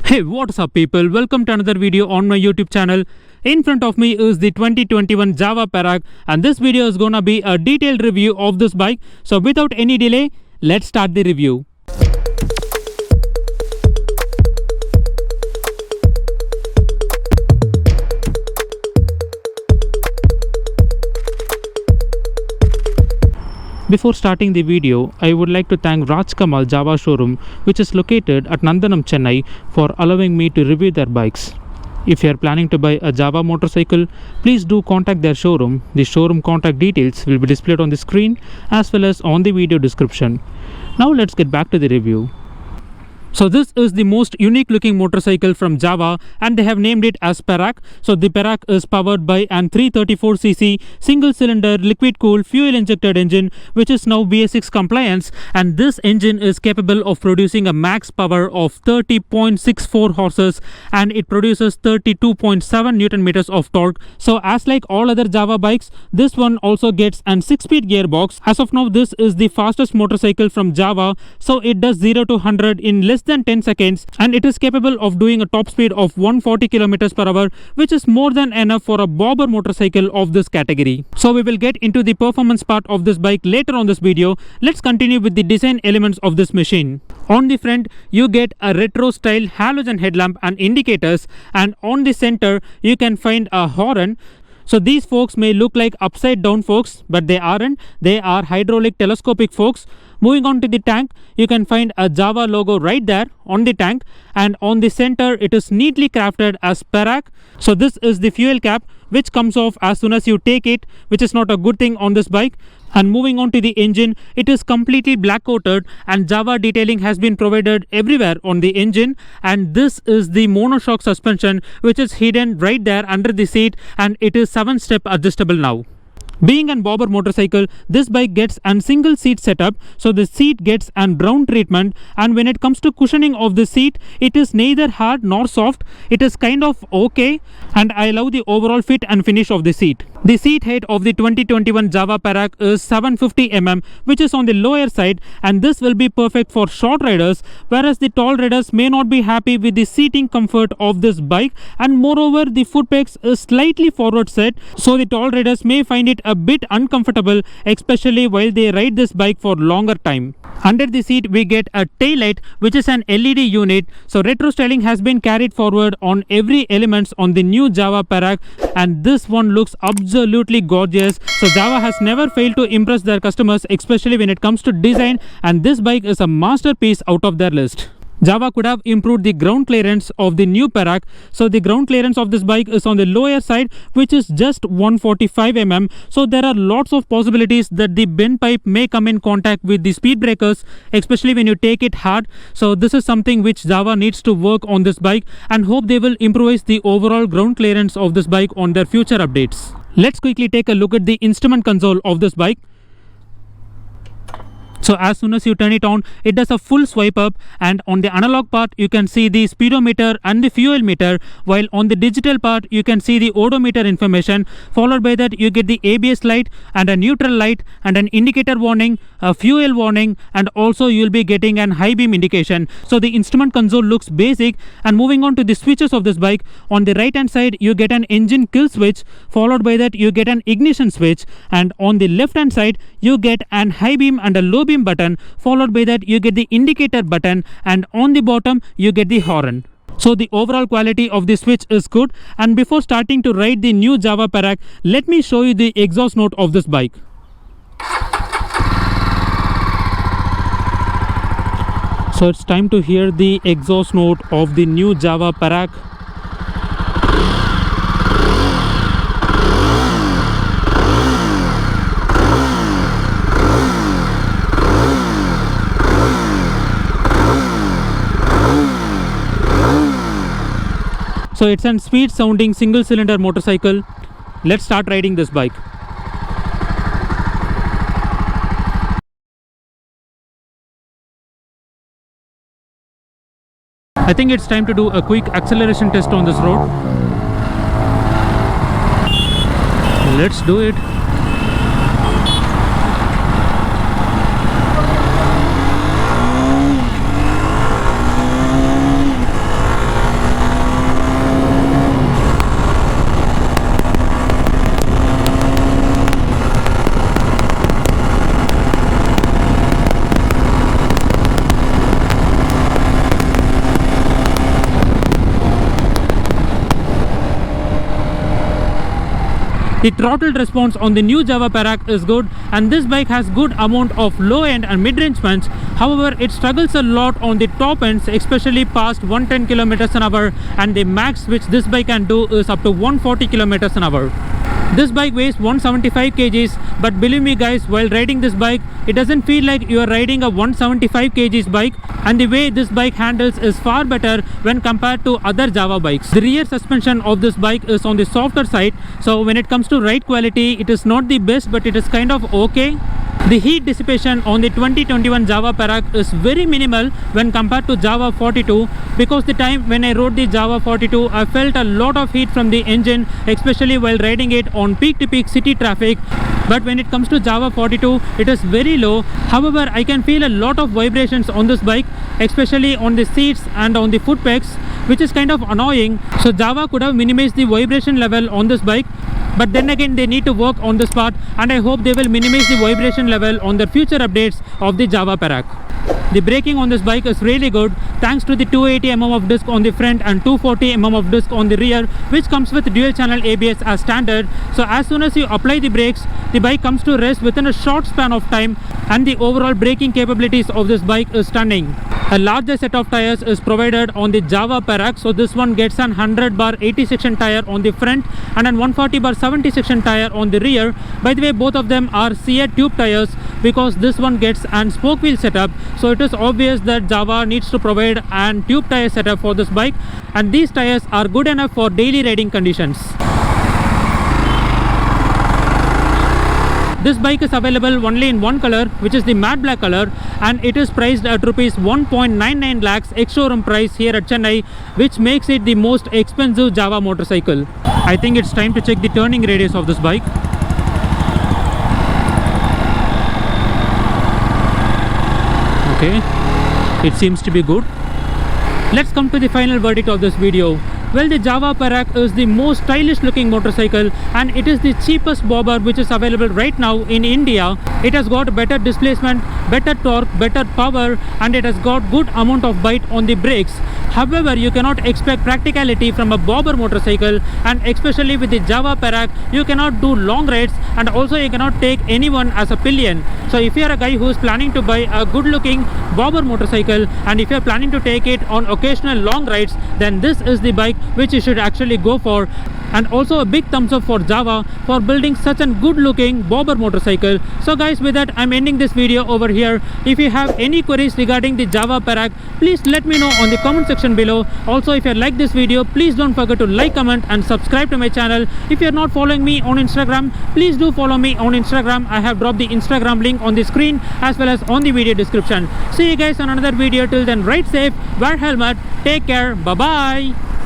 Hey, what's up people? Welcome to another video on my YouTube channel. In front of me is the 2021 Java Perak and this video is gonna be a detailed review of this bike. So without any delay, let's start the review. Before starting the video, I would like to thank Raj Kamal Java showroom, which is located at Nandanam, Chennai, for allowing me to review their bikes. If you are planning to buy a Java motorcycle, please do contact their showroom. The showroom contact details will be displayed on the screen as well as on the video description. Now let's get back to the review. So this is the most unique looking motorcycle from Java and they have named it as Perak. So the Perak is powered by an 334cc single cylinder liquid cooled fuel injected engine which is now BS6 compliance, and this engine is capable of producing a max power of 30.64 horses and it produces 32.7 Newton meters of torque. So as like all other Java bikes, this one also gets an 6-speed gearbox. As of now, this is the fastest motorcycle from Java, so it does 0 to 100 in less than 10 seconds and it is capable of doing a top speed of 140 kilometers per hour, which is more than enough for a bobber motorcycle of this category. So we will get into the performance part of this bike later on this video. Let's continue with the design elements of this machine. On the front, you get a retro style halogen headlamp and indicators, and on the center you can find a horn. So these forks may look like upside down forks, but they aren't. They are hydraulic telescopic forks. Moving on to the tank, you can find a Java logo right there on the tank, and on the center it is neatly crafted as Perak. So this is the fuel cap which comes off as soon as you take it, which is not a good thing on this bike. And moving on to the engine, it is completely black coated and Java detailing has been provided everywhere on the engine, and this is the monoshock suspension which is hidden right there under the seat, and it is 7-step adjustable now. Being an bobber motorcycle, this bike gets a single seat setup, so the seat gets a brown treatment, and when it comes to cushioning of the seat, it is neither hard nor soft. It is kind of okay, and I love the overall fit and finish of the seat. The seat height of the 2021 Java Perak is 750 mm, which is on the lower side, and this will be perfect for short riders, whereas the tall riders may not be happy with the seating comfort of this bike, and moreover the foot pegs is slightly forward set, so the tall riders may find it a bit uncomfortable, especially while they ride this bike for longer time. Under the seat we get a tail light which is an LED unit, so retro styling has been carried forward on every elements on the new Java Perak, and this one looks absolutely gorgeous. So Java has never failed to impress their customers, especially when it comes to design, and this bike is a masterpiece out of their list. Java could have improved the ground clearance of the new Perak. So the ground clearance of this bike is on the lower side, which is just 145 mm. So there are lots of possibilities that the bend pipe may come in contact with the speed breakers, especially when you take it hard. So this is something which Java needs to work on this bike, and hope they will improvise the overall ground clearance of this bike on their future updates. Let's quickly take a look at the instrument console of this bike. So as soon as you turn it on, it does a full swipe up, and on the analog part you can see the speedometer and the fuel meter, while on the digital part you can see the odometer information. Followed by that you get the ABS light and a neutral light and an indicator warning, a fuel warning, and also you will be getting an high beam indication. So the instrument console looks basic. And moving on to the switches of this bike, on the right hand side you get an engine kill switch, followed by that you get an ignition switch, and on the left hand side you get an high beam and a low beam button, followed by that you get the indicator button, and on the bottom you get the horn. So the overall quality of the switch is good. And before starting to ride the new Java Perak, let me show you the exhaust note of this bike. So it's time to hear the exhaust note of the new Java Perak. So it's a sweet sounding single cylinder motorcycle. Let's start riding this bike. I think it's time to do a quick acceleration test on this road. Let's do it. The throttle response on the new Java Perak is good, and this bike has good amount of low end and mid-range punch. However, it struggles a lot on the top ends, especially past 110 km an hour, and the max which this bike can do is up to 140 km an hour. This bike weighs 175 kgs, but believe me guys, while riding this bike, it doesn't feel like you are riding a 175 kgs bike, and the way this bike handles is far better when compared to other Java bikes. The rear suspension of this bike is on the softer side, so when it comes to ride quality, it is not the best, but it is kind of okay. The heat dissipation on the 2021 Java Perak is very minimal when compared to Java 42, because the time when I rode the Java 42, I felt a lot of heat from the engine, especially while riding it on peak-to-peak city traffic. But when it comes to Java 42, it is very low. However, I can feel a lot of vibrations on this bike, especially on the seats and on the foot pegs, which is kind of annoying. So Java could have minimized the vibration level on this bike, but then again they need to work on this part, and I hope they will minimize the vibration level on the future updates of the Java Perak. The braking on this bike is really good thanks to the 280mm of disc on the front and 240mm of disc on the rear, which comes with dual channel ABS as standard. So as soon as you apply the brakes, the bike comes to rest within a short span of time, and the overall braking capabilities of this bike is stunning. A larger set of tires is provided on the Java Perak, so this one gets an 100/80 section tire on the front and an 140/70 section tire on the rear. By the way, both of them are CA tube tires, because this one gets an spoke wheel setup, so it is obvious that Java needs to provide an tube tire setup for this bike, and these tires are good enough for daily riding conditions. This bike is available only in one color, which is the matte black color, and it is priced at rupees 1.99 lakhs ex-showroom price here at Chennai, which makes it the most expensive Java motorcycle. I think it's time to check the turning radius of this bike. Okay, it seems to be good. Let's come to the final verdict of this video. Well, the Java Perak is the most stylish looking motorcycle, and it is the cheapest bobber which is available right now in India. It has got better displacement, better torque, better power, and it has got good amount of bite on the brakes. However, you cannot expect practicality from a bobber motorcycle, and especially with the Java Perak, you cannot do long rides, and also you cannot take anyone as a pillion. So if you are a guy who is planning to buy a good looking bobber motorcycle, and if you are planning to take it on occasional long rides, then this is the bike which you should actually go for. And also a big thumbs up for Java for building such a good looking bobber motorcycle. So guys, with that I'm ending this video over here. If you have any queries regarding the Java Perak, please let me know on the comment section below. Also, if you like this video, please don't forget to like, comment and subscribe to my channel. If you are not following me on Instagram, please do follow me on Instagram. I have dropped the Instagram link on the screen as well as on the video description. See you guys on another video. Till then, ride safe, wear helmet, take care, bye bye.